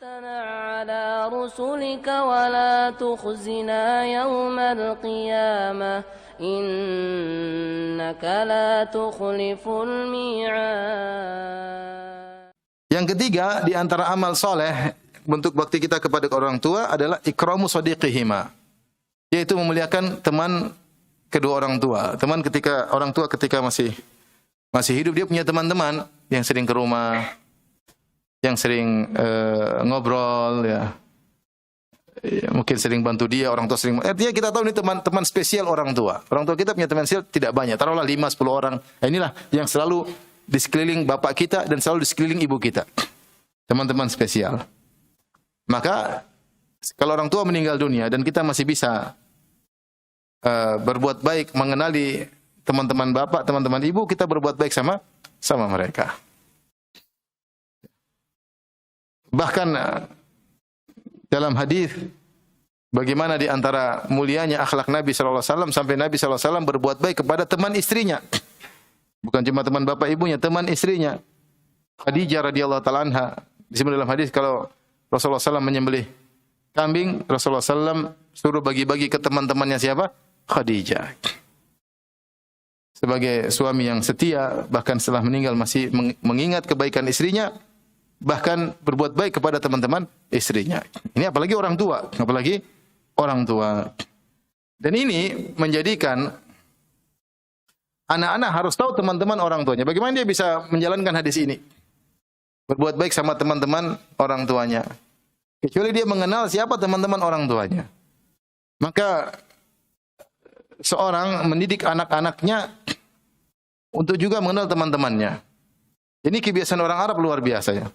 على رسلك ولا تخزنا يوم القيامة إنك لا تخلف الميعاد. Yang ketiga di antara amal soleh bentuk bakti kita kepada orang tua adalah ikramu shadiqihima, yaitu memuliakan teman kedua orang tua. Teman ketika orang tua ketika masih hidup, dia punya teman-teman yang sering ke rumah, yang sering ngobrol, ya, mungkin sering bantu dia, orang tua sering. Artinya kita tahu ini teman-teman spesial orang tua. Orang tua kita punya teman spesial tidak banyak, taruhlah 5-10 orang. Nah, inilah yang selalu di sekeliling bapak kita dan selalu di sekeliling ibu kita. Teman-teman spesial. Maka kalau orang tua meninggal dunia dan kita masih bisa berbuat baik, mengenali teman-teman bapak, teman-teman ibu, kita berbuat baik sama mereka. Bahkan dalam hadis bagaimana di antara mulianya akhlak Nabi sallallahu alaihi wasallam sampai Nabi sallallahu alaihi wasallam berbuat baik kepada teman istrinya. Bukan cuma teman bapak ibunya, teman istrinya. Khadijah radhiyallahu taala anha. Disebut dalam hadis kalau Rasulullah SAW menyembelih kambing, Rasulullah SAW suruh bagi-bagi ke teman-temannya siapa? Khadijah. Sebagai suami yang setia, bahkan setelah meninggal masih mengingat kebaikan istrinya, bahkan berbuat baik kepada teman-teman istrinya. Ini apalagi orang tua, Dan ini menjadikan anak-anak harus tahu teman-teman orang tuanya. Bagaimana dia bisa menjalankan hadis ini? Berbuat baik sama teman-teman orang tuanya. Kecuali dia mengenal siapa teman-teman orang tuanya. Maka seorang mendidik anak-anaknya untuk juga mengenal teman-temannya. Ini kebiasaan orang Arab luar biasa ya.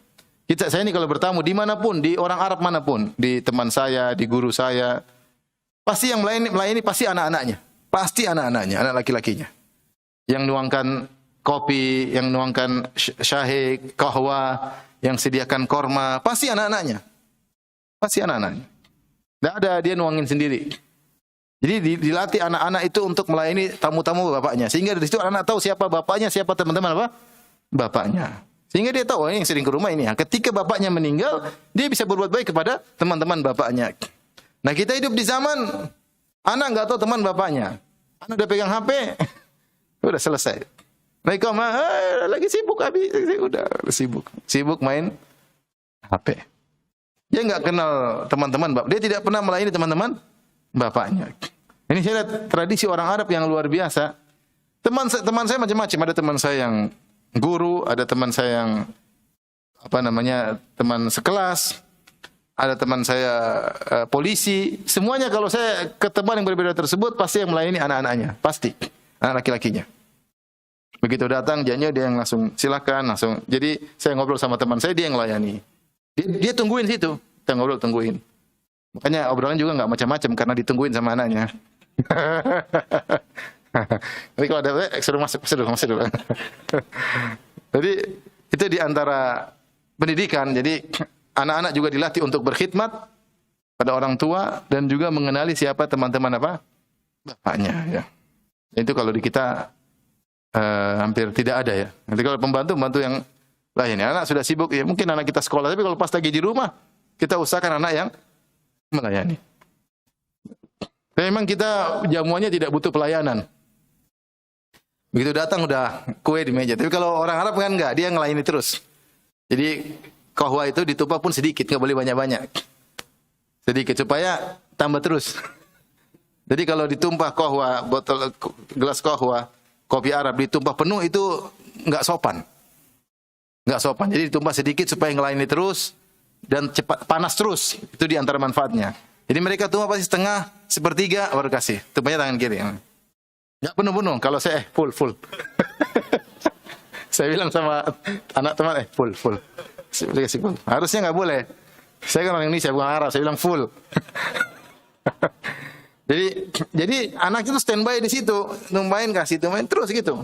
Saya ini kalau bertamu dimanapun, di orang Arab manapun, di teman saya, di guru saya, pasti yang melayani pasti anak-anaknya. Pasti anak-anaknya, anak laki-lakinya. Yang nuangkan kopi, yang nuangkan syahik, kahwa, yang sediakan korma, pasti anak-anaknya. Pasti anak-anaknya. Tidak ada dia nuangin sendiri. Jadi dilatih anak-anak itu untuk melayani tamu-tamu bapaknya. Sehingga dari situ anak-anak tahu siapa bapaknya, siapa teman-teman apa? Bapaknya. Sehingga dia tahu ini yang sering ke rumah ini. Ketika bapaknya meninggal, dia bisa berbuat baik kepada teman-teman bapaknya. Nah, kita hidup di zaman anak enggak tahu teman bapaknya. Anak udah pegang HP, udah selesai. Mereka lagi sibuk habis, udah sibuk. Sibuk main HP. Dia enggak kenal teman-teman bapak. Dia tidak pernah melayani teman-teman bapaknya. Ini saya lihat tradisi orang Arab yang luar biasa. Teman saya macam-macam. Ada teman saya yang guru, ada teman saya yang teman sekelas, ada teman saya polisi. Semuanya kalau saya ke teman yang berbeda tersebut pasti yang melayani anak-anaknya, pasti anak laki-lakinya. Begitu datang janjinya dia yang langsung silakan, langsung. Jadi saya ngobrol sama teman saya, dia yang melayani. Dia tungguin situ, kita ngobrol tungguin. Makanya obrolan juga nggak macam-macam karena ditungguin sama anaknya. Tapi kalau ada suruh masuk dulu. Jadi itu di antara pendidikan. Jadi anak-anak juga dilatih untuk berkhidmat pada orang tua dan juga mengenali siapa teman-teman bapaknya. Ya. Itu kalau di kita hampir tidak ada ya. Nanti kalau pembantu yang lain, anak sudah sibuk ya mungkin anak kita sekolah. Tapi kalau pas lagi di rumah kita usahakan anak yang melayani. Tapi memang kita jamuannya tidak butuh pelayanan. Begitu datang udah kue di meja. Tapi kalau orang Arab kan enggak, dia ngelayani terus. Jadi kahwa itu ditumpah pun sedikit, enggak boleh banyak-banyak. Sedikit supaya tambah terus. Jadi kalau ditumpah kahwa, gelas kahwa, kopi Arab ditumpah penuh itu enggak sopan. Enggak sopan. Jadi ditumpah sedikit supaya ngelayani terus dan cepat panas terus. Itu di antara manfaatnya. Jadi mereka tumpah pasti setengah, sepertiga baru kasih. Tumpahnya tangan kiri. Enggak penuh-penuh. Kalau saya full. Saya bilang sama anak teman full. Saya kasih full. Harusnya enggak boleh. Saya kan orang Indonesia bukan Arab. Saya bilang full. jadi anak itu standby di situ, numpain kasih, tumpain terus gitu.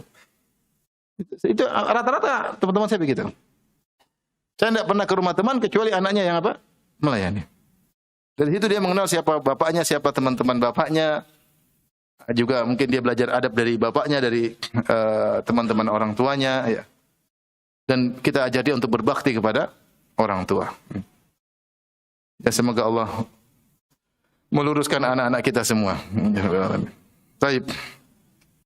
Itu rata-rata teman-teman saya begitu. Saya tidak pernah ke rumah teman kecuali anaknya yang melayani. Dari situ dia mengenal siapa bapaknya, siapa teman-teman bapaknya. Juga mungkin dia belajar adab dari bapaknya, dari teman-teman orang tuanya, ya. Dan kita ajar dia untuk berbakti kepada orang tua. Ya semoga Allah meluruskan anak-anak kita semua. Baik.